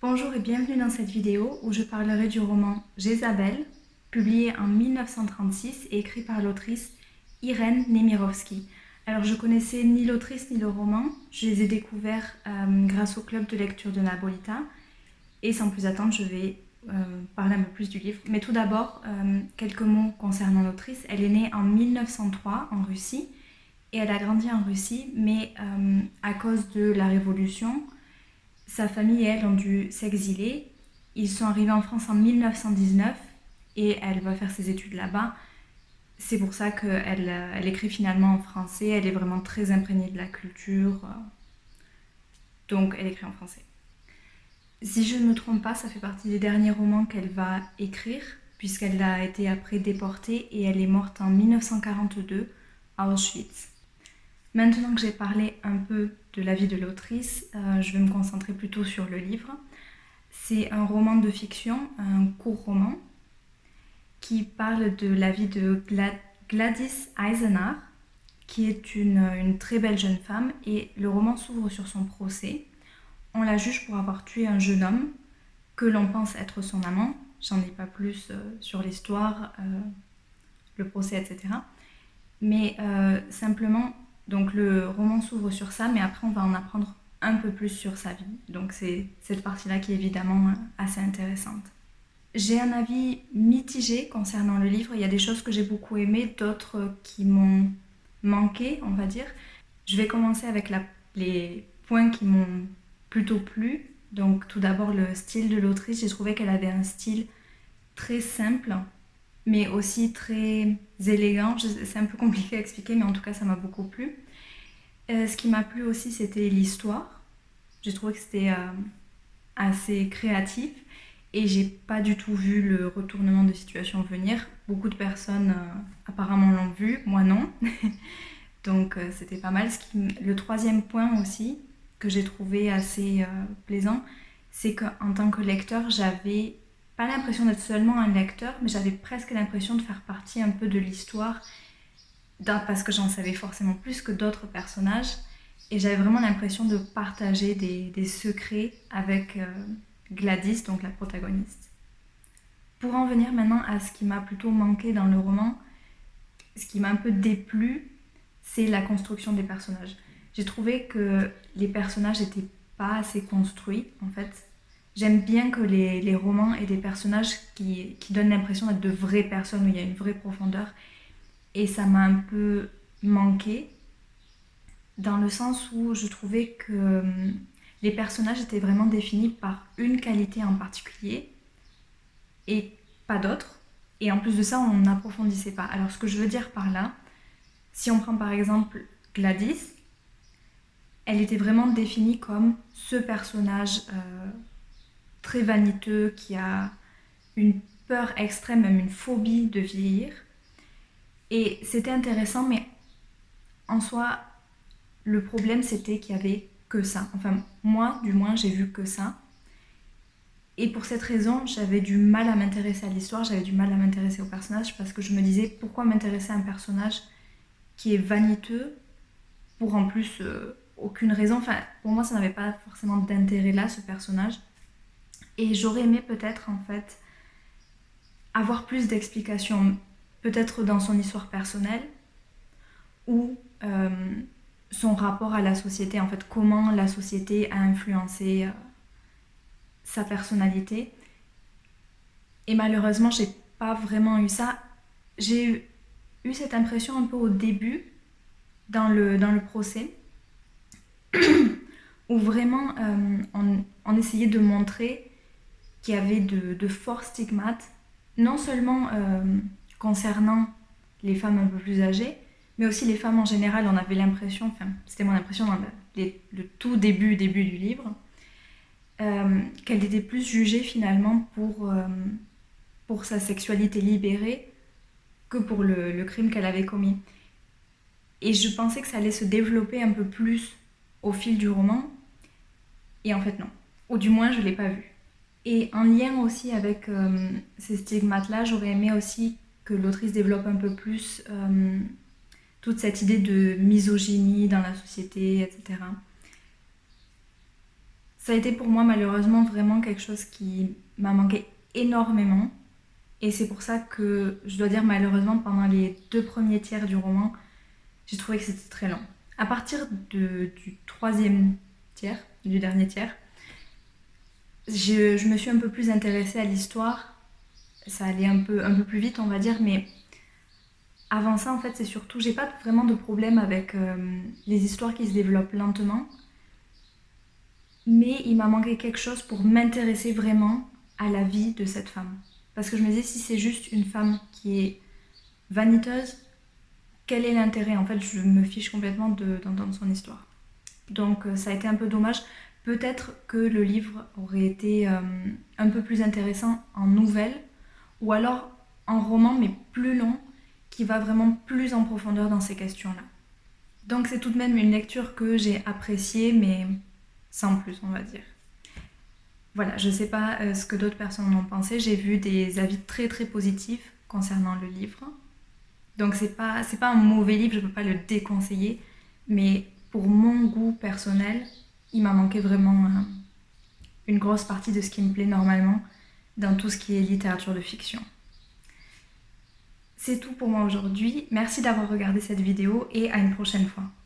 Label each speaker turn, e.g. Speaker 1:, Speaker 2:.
Speaker 1: Bonjour et bienvenue dans cette vidéo où je parlerai du roman Jézabel, publié en 1936 et écrit par l'autrice Irène Nemirovsky. Alors je connaissais ni l'autrice ni le roman, je les ai découverts grâce au club de lecture de Napolita et sans plus attendre je vais parler un peu plus du livre. Mais tout d'abord, quelques mots concernant l'autrice. Elle est née en 1903 en Russie et elle a grandi en Russie, mais à cause de la Révolution, sa famille et elle ont dû s'exiler. Ils sont arrivés en France en 1919 et elle va faire ses études là-bas. C'est pour ça qu'elle écrit finalement en français. Elle est vraiment très imprégnée de la culture. Donc elle écrit en français. Si je ne me trompe pas, ça fait partie des derniers romans qu'elle va écrire, puisqu'elle a été après déportée et elle est morte en 1942 à Auschwitz. Maintenant que j'ai parlé un peu de la vie de l'autrice, je vais me concentrer plutôt sur le livre. C'est un roman de fiction, un court roman, qui parle de la vie de Gladys Eisenach, qui est une très belle jeune femme, et le roman s'ouvre sur son procès. On la juge pour avoir tué un jeune homme que l'on pense être son amant. J'en ai pas plus sur l'histoire, le procès, etc. Mais simplement, donc le roman s'ouvre sur ça, mais après on va en apprendre un peu plus sur sa vie. Donc c'est cette partie-là qui est évidemment assez intéressante. J'ai un avis mitigé concernant le livre. Il y a des choses que j'ai beaucoup aimées, d'autres qui m'ont manqué, on va dire. Je vais commencer avec les points qui m'ont plutôt plu. Donc tout d'abord le style de l'autrice. J'ai trouvé qu'elle avait un style très simple, mais aussi très élégant. C'est un peu compliqué à expliquer, mais en tout cas ça m'a beaucoup plu. Ce qui m'a plu aussi, c'était l'histoire. J'ai trouvé que c'était assez créatif et j'ai pas du tout vu le retournement de situation venir. Beaucoup de personnes apparemment l'ont vu, moi non. Donc c'était pas mal. Le troisième point aussi que j'ai trouvé assez plaisant, c'est qu'en tant que lecteur, j'avais pas l'impression d'être seulement un lecteur, mais j'avais presque l'impression de faire partie un peu de l'histoire, parce que j'en savais forcément plus que d'autres personnages, et j'avais vraiment l'impression de partager des secrets avec Gladys, donc la protagoniste. Pour en venir maintenant à ce qui m'a plutôt manqué dans le roman, ce qui m'a un peu déplu, c'est la construction des personnages. J'ai trouvé que les personnages n'étaient pas assez construits, en fait. J'aime bien que les romans aient des personnages qui donnent l'impression d'être de vraies personnes, où il y a une vraie profondeur. Et ça m'a un peu manqué, dans le sens où je trouvais que les personnages étaient vraiment définis par une qualité en particulier et pas d'autres. Et en plus de ça, on n'approfondissait pas. Alors ce que je veux dire par là, si on prend par exemple Gladys, elle était vraiment définie comme ce personnage très vaniteux qui a une peur extrême, même une phobie de vieillir. Et c'était intéressant, mais en soi, le problème c'était qu'il y avait que ça. Enfin, moi, du moins, j'ai vu que ça. Et pour cette raison, j'avais du mal à m'intéresser à l'histoire, j'avais du mal à m'intéresser au personnage, parce que je me disais, pourquoi m'intéresser à un personnage qui est vaniteux pour en plus aucune raison. Enfin, pour moi, ça n'avait pas forcément d'intérêt là, ce personnage. Et j'aurais aimé peut-être, en fait, avoir plus d'explications, peut-être dans son histoire personnelle, ou son rapport à la société, en fait, comment la société a influencé sa personnalité. Et malheureusement, j'ai pas vraiment eu ça. J'ai eu cette impression un peu au début, dans le procès, où vraiment on essayait de montrer qu'il y avait de forts stigmates, non seulement concernant les femmes un peu plus âgées, mais aussi les femmes en général. On avait l'impression, enfin c'était mon impression dans le tout début du livre, qu'elle était plus jugée finalement pour sa sexualité libérée que pour le crime qu'elle avait commis. Et je pensais que ça allait se développer un peu plus au fil du roman, et en fait non. Ou du moins je ne l'ai pas vu. Et en lien aussi avec ces stigmates-là, j'aurais aimé aussi que l'autrice développe un peu plus toute cette idée de misogynie dans la société, etc. Ça a été pour moi malheureusement vraiment quelque chose qui m'a manqué énormément. Et c'est pour ça que je dois dire malheureusement pendant les 2 premiers tiers du roman, j'ai trouvé que c'était très long. À partir du 3e tiers, du dernier tiers, je me suis un peu plus intéressée à l'histoire. Ça allait un peu plus vite on va dire, mais avant ça en fait c'est surtout, j'ai pas vraiment de problème avec les histoires qui se développent lentement, mais il m'a manqué quelque chose pour m'intéresser vraiment à la vie de cette femme. Parce que je me disais, si c'est juste une femme qui est vaniteuse, quel est l'intérêt? En fait, je me fiche complètement d'entendre son histoire. Donc ça a été un peu dommage. Peut-être que le livre aurait été un peu plus intéressant en nouvelle, ou alors en roman, mais plus long, qui va vraiment plus en profondeur dans ces questions-là. Donc c'est tout de même une lecture que j'ai appréciée, mais sans plus, on va dire. Voilà, je sais pas ce que d'autres personnes en ont pensé. J'ai vu des avis très très positifs concernant le livre. Donc c'est pas un mauvais livre, je peux pas le déconseiller, mais pour mon goût personnel, il m'a manqué vraiment une grosse partie de ce qui me plaît normalement dans tout ce qui est littérature de fiction. C'est tout pour moi aujourd'hui. Merci d'avoir regardé cette vidéo et à une prochaine fois.